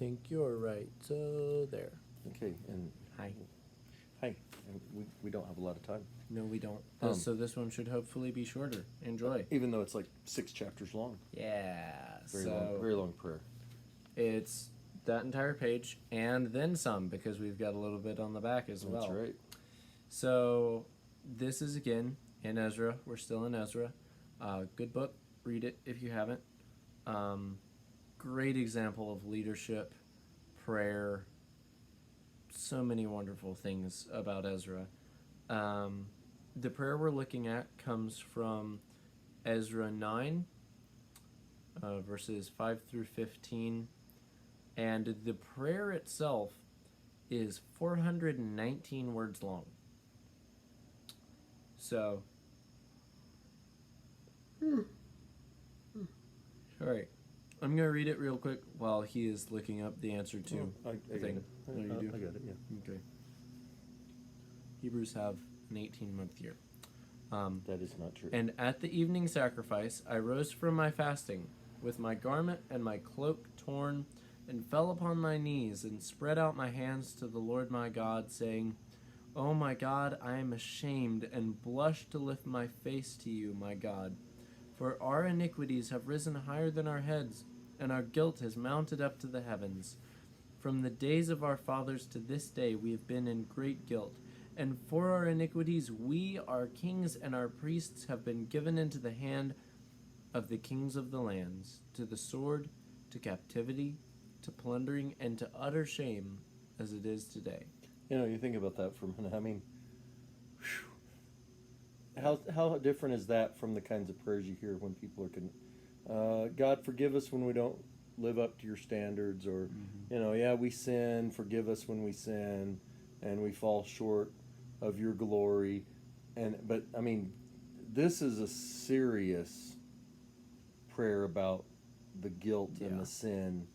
Think you're right. So there. Okay, and Hi. hi. And we don't have a lot of time, No, we don't. Um, So this one should hopefully be shorter. Enjoy. even though it's like 6 chapters long. Yeah. Very long prayer. It's that entire page and then some because we've got a little bit on the back as well. That's right. So this is again in Ezra. We're still in Ezra. Good book. Read it if you haven't. Great example of leadership, prayer. So many wonderful things about Ezra. The prayer we're looking at comes from Ezra 9, verses 5 through 15. And the prayer itself is 419 words long. So, all right. I'm going to read it real quick while he is looking up the answer to I the got thing. it. Oh, you do? I got it, yeah. Okay. Hebrews have an 18-month year. That is not true. And at the evening sacrifice, I rose from my fasting, with my garment and my cloak torn, and fell upon my knees, and spread out my hands to the Lord my God, saying, O my God, I am ashamed, and blush to lift my face to you, my God. For our iniquities have risen higher than our heads, and our guilt has mounted up to the heavens. From the days of our fathers to this day we have been in great guilt. And for our iniquities we, our kings and our priests, have been given into the hand of the kings of the lands, to the sword, to captivity, to plundering, and to utter shame, as it is today. You know, you think about that for a minute. I mean, how different is that from the kinds of prayers you hear when people are, God, forgive us when we don't live up to your standards, or, yeah, we sin, forgive us when we sin, and we fall short of your glory. But I mean, this is a serious prayer about the guilt and the sin.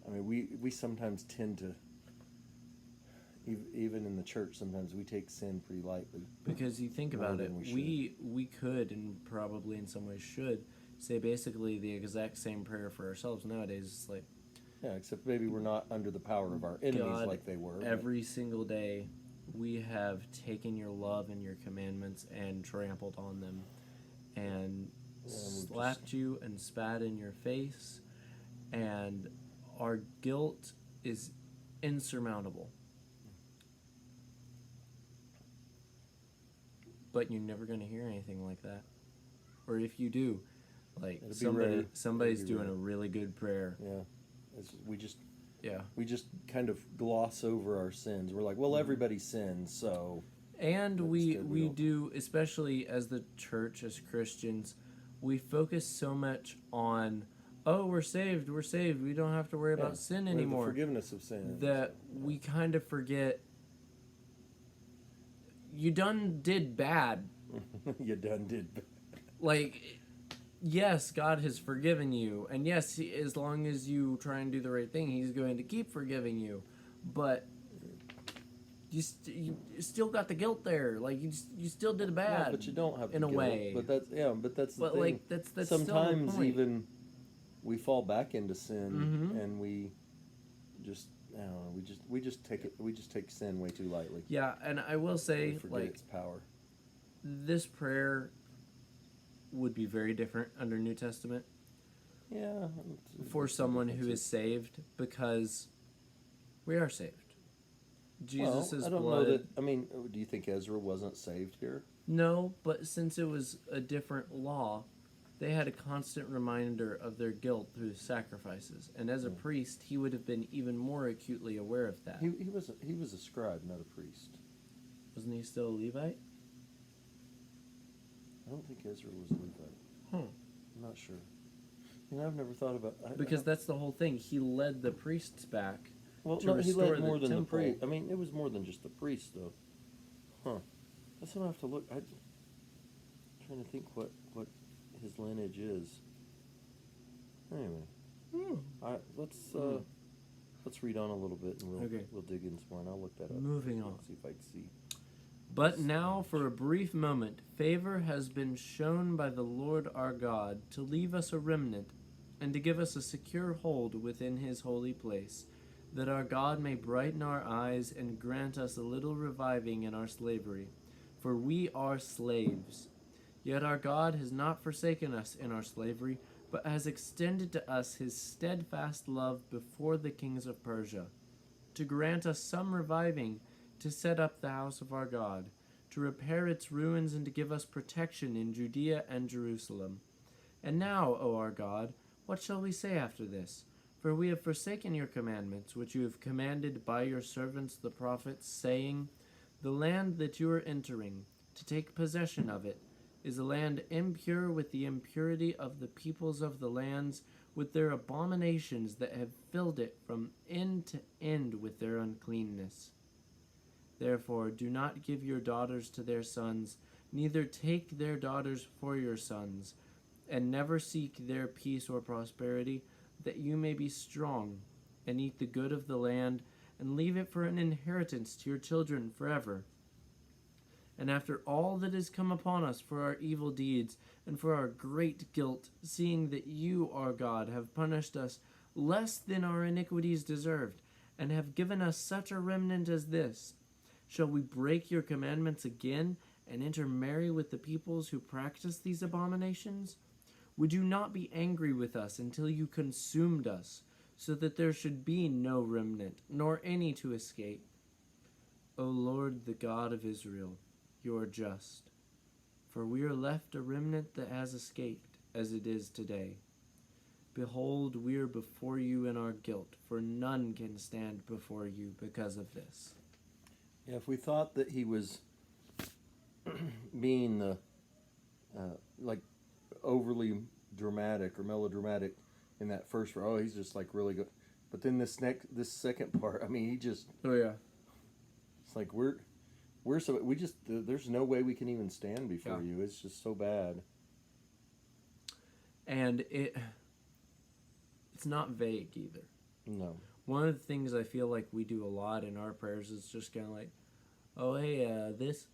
I mean, we sometimes tend to, even in the church, sometimes we take sin pretty lightly. Because you think about it, we could, and probably in some ways should, say basically the exact same prayer for ourselves nowadays. It's like, yeah, except maybe we're not under the power of our enemies God, like they were. Every single day, we have taken your love and your commandments and trampled on them, and slapped you and spat in your face, and our guilt is insurmountable. But you're never going to hear anything like that. Or if you do, like somebody's doing a really good prayer. Yeah. We just kind of gloss over our sins. We're like, well, everybody sins, so. And we do, especially as the church, as Christians, we focus so much on, oh, we're saved, we don't have to worry about sin anymore. The forgiveness of sin. That we kind of forget, you done did bad. You done did bad. Like, yes, God has forgiven you, and yes, as long as you try and do the right thing, He's going to keep forgiving you. But you still got the guilt there. Like you still did bad. No, but you don't have in the a guilt. way. But that's the thing. Like that's sometimes still the point. Even we fall back into sin, and we just. I don't know. We just take sin way too lightly. Yeah, and I will say, we forget its power. This prayer would be very different under New Testament. Yeah, for someone who is saved, because we are saved. Jesus' I don't blood. know that. I mean, do you think Ezra wasn't saved here? No, but since it was a different law, they had a constant reminder of their guilt through sacrifices, and as a priest, he would have been even more acutely aware of that. He was a scribe, not a priest. Wasn't he still a Levite? I don't think Ezra was a Levite. I'm not sure. I've never thought about because that's the whole thing. He led the priests back. Well, to no, he led more than temple. the priest. I mean, it was more than just the priest, though. That's what I have to look. I'm trying to think what his lineage is. Anyway, let's read on a little bit, and we'll dig in some more, and I'll look that up. Moving on. See if I can see. But now, for a brief moment, favor has been shown by the Lord our God to leave us a remnant and to give us a secure hold within His holy place, that our God may brighten our eyes and grant us a little reviving in our slavery. For we are slaves. Yet our God has not forsaken us in our slavery, but has extended to us his steadfast love before the kings of Persia, to grant us some reviving, to set up the house of our God, to repair its ruins, and to give us protection in Judea and Jerusalem. And now, O our God, what shall we say after this? For we have forsaken your commandments, which you have commanded by your servants the prophets, saying, The land that you are entering, to take possession of it, is a land impure with the impurity of the peoples of the lands, with their abominations that have filled it from end to end with their uncleanness. Therefore, do not give your daughters to their sons, neither take their daughters for your sons, and never seek their peace or prosperity, that you may be strong, and eat the good of the land, and leave it for an inheritance to your children forever. And after all that has come upon us for our evil deeds, and for our great guilt, seeing that you, our God, have punished us less than our iniquities deserved, and have given us such a remnant as this, shall we break your commandments again, and intermarry with the peoples who practice these abominations? Would you not be angry with us until you consumed us, so that there should be no remnant, nor any to escape? O Lord, the God of Israel, you are just. For we are left a remnant that has escaped, as it is today. Behold, we are before you in our guilt, for none can stand before you because of this. Yeah, if we thought that he was being the like overly dramatic or melodramatic in that first row, he's just like really good. But then this second part, I mean, he just it's like there's no way we can even stand before you. It's just so bad. And it's not vague either. No. One of the things I feel like we do a lot in our prayers is just kind of like, oh, hey, this.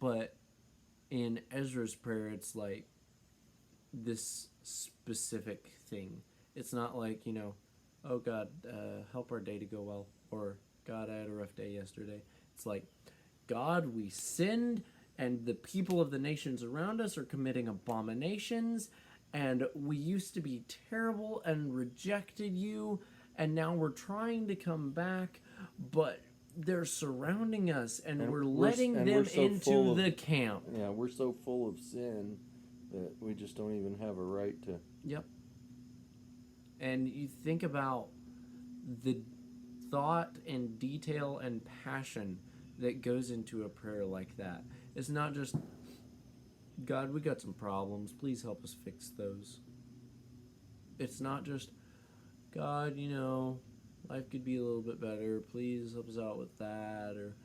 But in Ezra's prayer, it's like this specific thing. It's not like, oh, God, help our day to go well. Or, God, I had a rough day yesterday. It's like, God, we sinned, and the people of the nations around us are committing abominations, and we used to be terrible and rejected you, and now we're trying to come back, but they're surrounding us, and we're letting them into the camp. Yeah, we're so full of sin that we just don't even have a right to... Yep. And you think about the thought and detail and passion that goes into a prayer like that. It's not just, God, we got some problems. Please help us fix those. It's not just, God, life could be a little bit better. Please help us out with that. Or,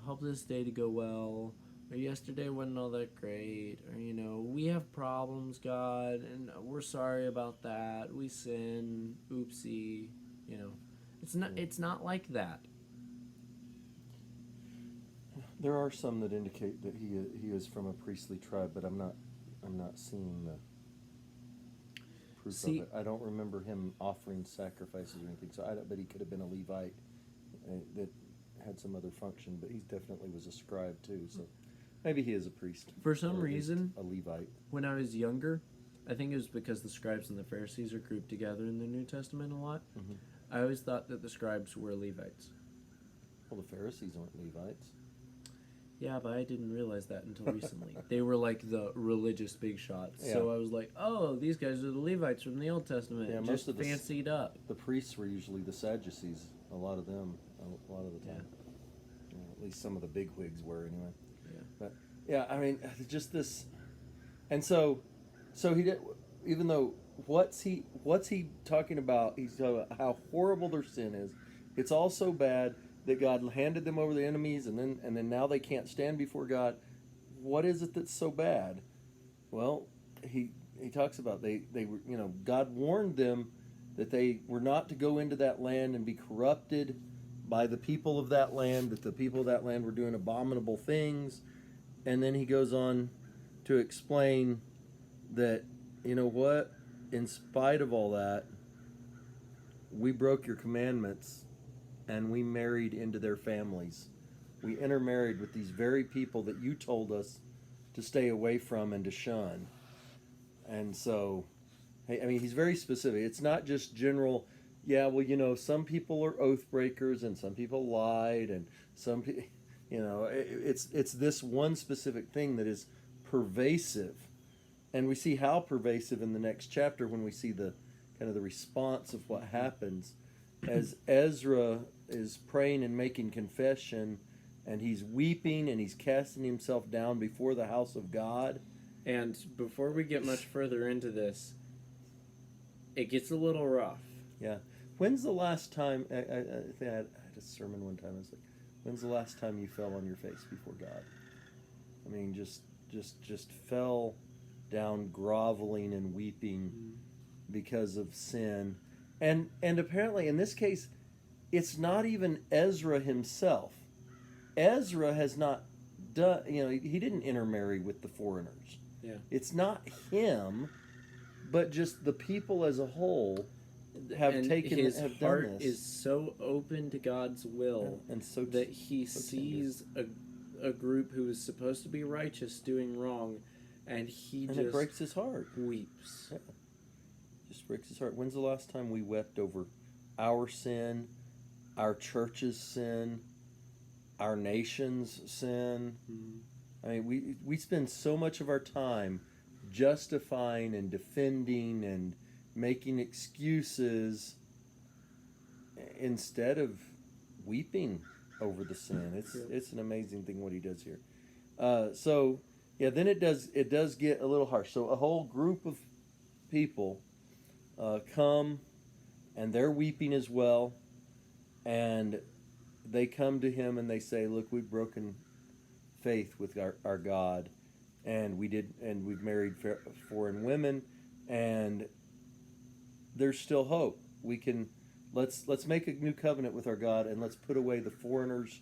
help this day to go well. Or yesterday wasn't all that great. Or, we have problems, God, and we're sorry about that. We sin. Oopsie. It's not like that. There are some that indicate that he is from a priestly tribe, but I'm not seeing the proof of it. I don't remember him offering sacrifices or anything, so I bet he could have been a Levite that had some other function, but he definitely was a scribe too, so maybe he is a priest. For some reason, a Levite. When I was younger, I think it was because the scribes and the Pharisees are grouped together in the New Testament a lot. Mm-hmm. I always thought that the scribes were Levites. Well, the Pharisees aren't Levites. Yeah, but I didn't realize that until recently. They were like the religious big shots. Yeah. So I was like, oh, these guys are the Levites from the Old Testament. Yeah, just fancied up. The priests were usually the Sadducees. A lot of the time. At least some of the bigwigs were anyway. Yeah. But yeah, I mean, just this, and so he did. Even though what's he talking about? He's talking about how horrible their sin is. It's all so bad that God handed them over to the enemies, and then now they can't stand before God. What is it that's so bad? Well, he talks about they were, God warned them that they were not to go into that land and be corrupted by the people of that land, that the people of that land were doing abominable things. And then he goes on to explain that, in spite of all that, we broke your commandments and we married into their families. We intermarried with these very people that you told us to stay away from and to shun. And so, I mean, he's very specific. It's not just general, yeah, well, some people are oath breakers and some people lied and some people, it's this one specific thing that is pervasive. And we see how pervasive in the next chapter when we see the kind of the response of what happens as Ezra is praying and making confession, and he's weeping and he's casting himself down before the house of God. And before we get much further into this, it gets a little rough. Yeah. When's the last time, I think I had a sermon one time, I was like, when's the last time you fell on your face before God? I mean, just fell down groveling and weeping because of sin. And apparently in this case, it's not even Ezra himself. Ezra has not done, he didn't intermarry with the foreigners. Yeah. It's not him, but just the people as a whole have and taken his have heart done this. is so open to God's will and so that he so sees a group who is supposed to be righteous doing wrong, and it breaks his heart. Weeps. Yeah. Just breaks his heart. When's the last time we wept over our sin, our church's sin, our nation's sin? I mean, we spend so much of our time justifying and defending and making excuses instead of weeping over the sin. It's an amazing thing what he does here. So yeah, then it does get a little harsh. So a whole group of people come, and they're weeping as well, and they come to him and they say, "Look, we've broken faith with our God, and we've married foreign women, and there's still hope. We can let's make a new covenant with our God, and let's put away the foreigners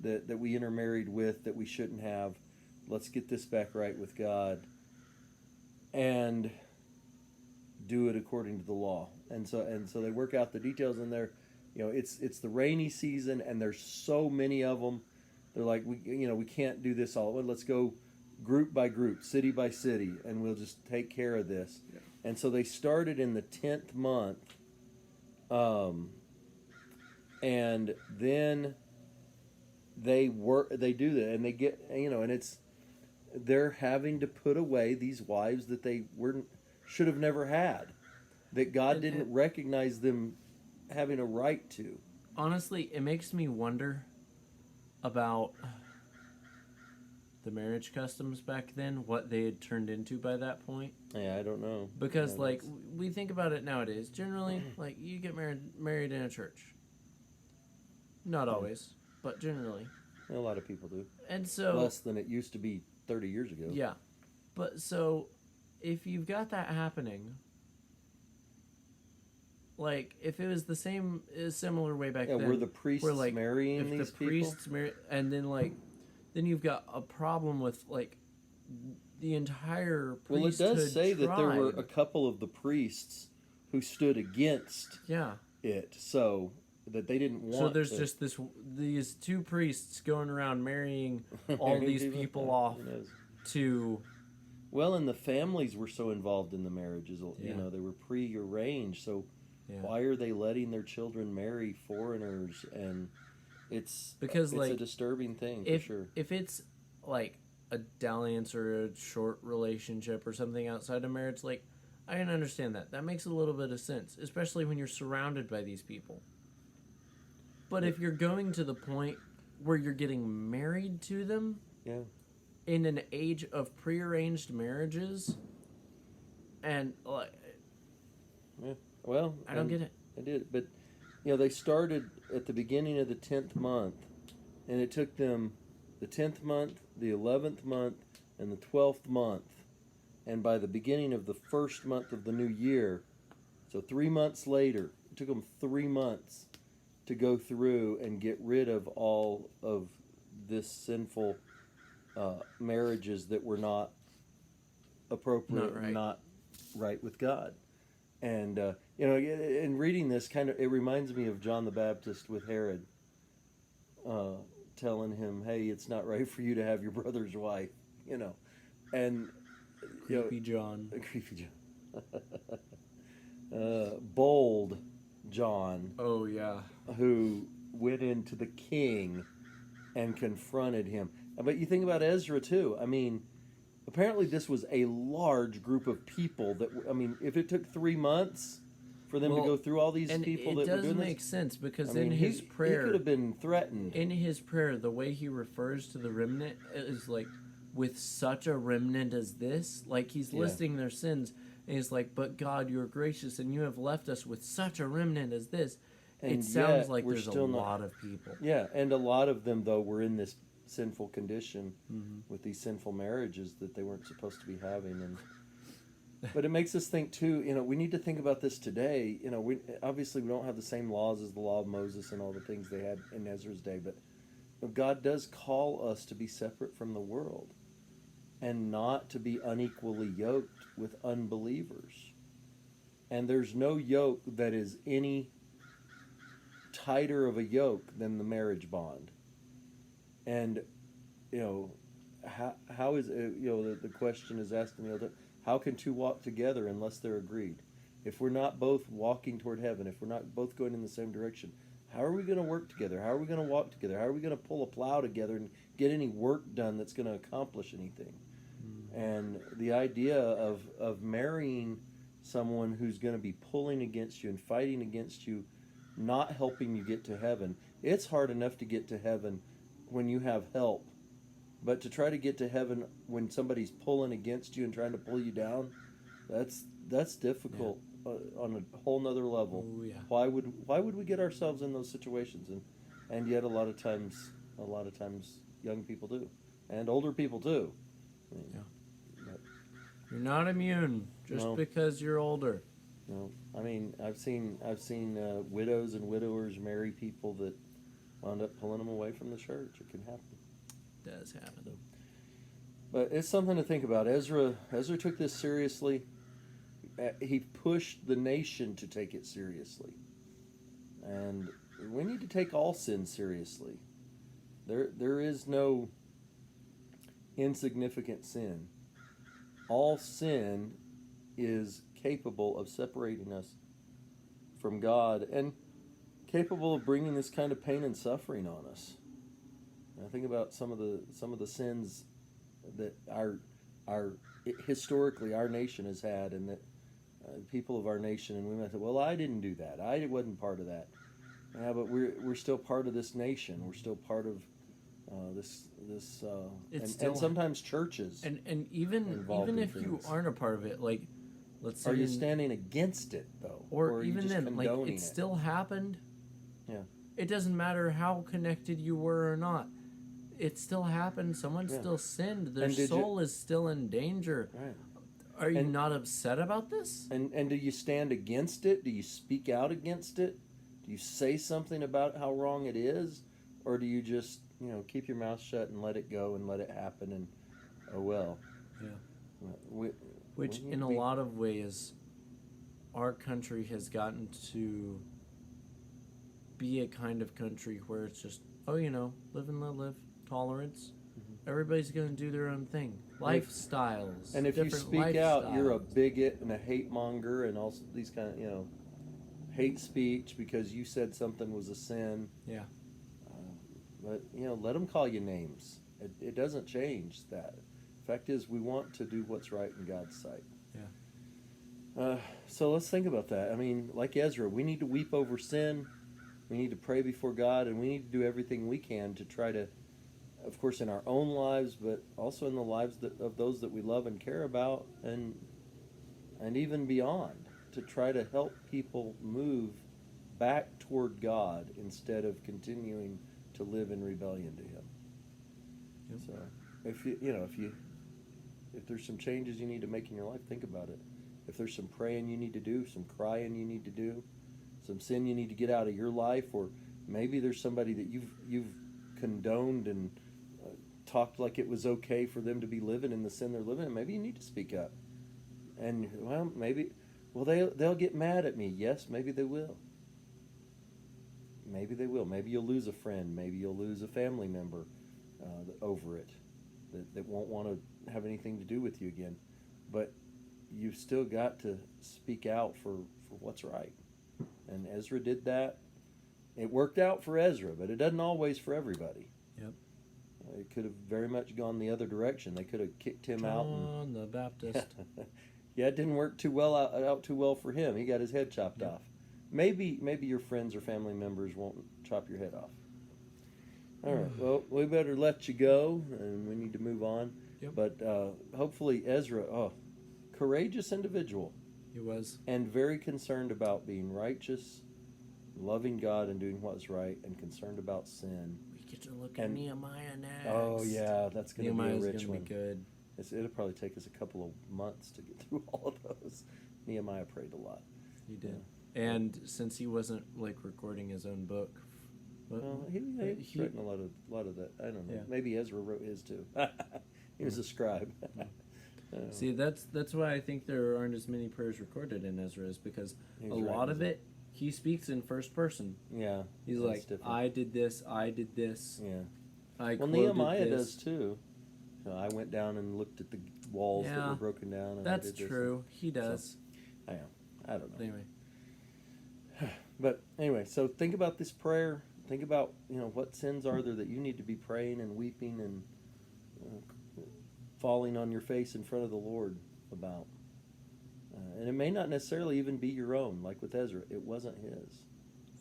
that we intermarried with that we shouldn't have. Let's get this back right with God, and do it according to the law." And so they work out the details in there. It's the rainy season, and there's so many of them. They're like, we can't do this all. Let's go group by group, city by city, and we'll just take care of this. Yeah. And so they started in the 10th month, and then they do that, and they get, and they're having to put away these wives that they should have never had, that God didn't recognize them having a right to. Honestly, it makes me wonder about the marriage customs back then, what they had turned into by that point. Yeah, I don't know. Because, we think about it nowadays. Generally, you get married in a church. Not always, but generally. A lot of people do. And so... less than it used to be 30 years ago. Yeah. But so, if you've got that happening... if it was the similar way back then. Were the priests marrying these people? Priests and then then you've got a problem with the entire priesthood. Well, it does say that there were a couple of the priests who stood against it, so that they didn't want. So there's just these two priests going around marrying all these people off to. Well, and the families were so involved in the marriages. They were pre-arranged, so. Yeah. Why are they letting their children marry foreigners? And it's a disturbing thing for sure. If it's a dalliance or a short relationship or something outside of marriage, I can understand that. That makes a little bit of sense, especially when you're surrounded by these people. But if you're going to the point where you're getting married to them, in an age of prearranged marriages, and well, I don't get it. I did, but they started at the beginning of the 10th month, and it took them the 10th month, the 11th month, and the 12th month, and by the beginning of the first month of the new year, so 3 months later, it took them 3 months to go through and get rid of all of this sinful marriages that were not appropriate, not right with God. And in reading this, it reminds me of John the Baptist with Herod, telling him, "Hey, it's not right for you to have your brother's wife," and Creepy John. creepy John, bold John, Oh yeah. who went into the king and confronted him. But you think about Ezra too. I mean, apparently this was a large group of people if it took 3 months for them to go through all these people that were doing this. It does make sense because in his prayer, he could have been threatened. In his prayer, the way he refers to the remnant is like, with such a remnant as this, like he's listing their sins, and he's like, but God, you're gracious, and you have left us with such a remnant as this. And it sounds like there's a lot of people. Yeah, and a lot of them, though, were in this sinful condition with these sinful marriages that they weren't supposed to be having. But it makes us think, too, we need to think about this today. We don't have the same laws as the law of Moses and all the things they had in Ezra's day, but God does call us to be separate from the world and not to be unequally yoked with unbelievers. And there's no yoke that is any tighter of a yoke than the marriage bond. And how is the question is asked in the other, how can two walk together unless they're agreed? If we're not both walking toward heaven, if we're not both going in the same direction, how are we going to work together? How are we going to walk together? How are we going to pull a plow together and get any work done that's going to accomplish anything? And the idea of marrying someone who's going to be pulling against you and fighting against you, not helping you get to heaven. It's hard enough to get to heaven when you have help. But to try to get to heaven when somebody's pulling against you and trying to pull you down, that's difficult on a whole nother level. Oh, yeah. Why would we get ourselves in those situations? And yet a lot of times young people do, and older people too. You're not immune just because you're older. No, I've seen widows and widowers marry people that wound up pulling them away from the church. It can happen. It does happen. But it's something to think about. Ezra took this seriously. He pushed the nation to take it seriously. And we need to take all sin seriously. There is no insignificant sin. All sin is capable of separating us from God and capable of bringing this kind of pain and suffering on us. And I think about some of the sins that our historically our nation has had, and that people of our nation, and we might say, well, I didn't do that. I wasn't part of that. Yeah, but we're still part of this nation. We're still part of and sometimes churches. And even if you aren't a part of it, like, let's say, are you standing against it though, or even then, like, it still happened. Yeah. It doesn't matter how connected you were or not. It still happened. Someone still sinned. Their soul is still in danger. Right. Are you not upset about this? And do you stand against it? Do you speak out against it? Do you say something about how wrong it is? Or do you just, keep your mouth shut and let it go and let it happen and, oh well. Yeah. Which in a lot of ways, our country has gotten to be a kind of country where it's just, live and let live, tolerance. Mm-hmm. Everybody's going to do their own thing. Lifestyles. And if you speak out, you're a bigot and a hate monger and all these kind of, hate speech because you said something was a sin. Yeah. But, let them call you names. It doesn't change that. The fact is, we want to do what's right in God's sight. Yeah. So let's think about that. Like Ezra, we need to weep over sin. We need to pray before God, and we need to do everything we can to try to, of course, in our own lives, but also in the lives of those that we love and care about, and even beyond, to try to help people move back toward God instead of continuing to live in rebellion to Him. Yep. So, if there's some changes you need to make in your life, think about it. If there's some praying you need to do, some crying you need to do, some sin you need to get out of your life, or maybe there's somebody that you've condoned and talked like it was okay for them to be living in the sin they're living in, maybe you need to speak up. And maybe Well, they'll get mad at me. Yes, maybe they will. Maybe they will. Maybe you'll lose a friend. Maybe you'll lose a family member over it that won't want to have anything to do with you again. But you've still got to speak out for what's right. And Ezra did that. It worked out for Ezra, but it doesn't always for everybody. Yep. It could have very much gone the other direction. They could have kicked him out. John the Baptist. Yeah, it didn't work too well out too well for him. He got his head chopped off. Maybe your friends or family members won't chop your head off. All right. Well, we better let you go, and we need to move on. Yep. But hopefully Ezra, courageous individual. He was. And very concerned about being righteous, loving God and doing what's right, and concerned about sin. We get to look at Nehemiah next. Oh, yeah, that's going to be a rich one. Be good. It'll probably take us a couple of months to get through all of those. Nehemiah prayed a lot. He did. Yeah. And since he wasn't recording his own book, He's written a lot of that. I don't know. Yeah. Maybe Ezra wrote his too. He was a scribe. See, that's why I think there aren't as many prayers recorded in Ezra, is because a lot of it he speaks in first person. Yeah, he's like, different. I did this. Yeah. Well, Nehemiah does too. I went down and looked at the walls that were broken down. And that's true. He does. So, I don't know. Anyway. But anyway, so think about this prayer. Think about, what sins are there that you need to be praying and weeping and falling on your face in front of the Lord about. And it may not necessarily even be your own, like with Ezra. It wasn't his.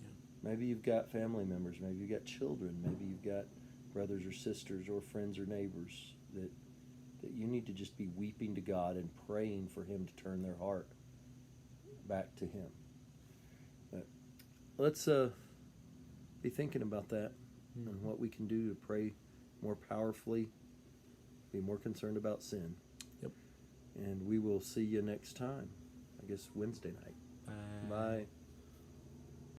Yeah. Maybe you've got family members. Maybe you've got children. Maybe you've got brothers or sisters or friends or neighbors that you need to just be weeping to God and praying for him to turn their heart back to him. But let's be thinking about that and what we can do to pray more powerfully, be more concerned about sin. Yep. And we will see you next time, I guess Wednesday night. Bye. Bye.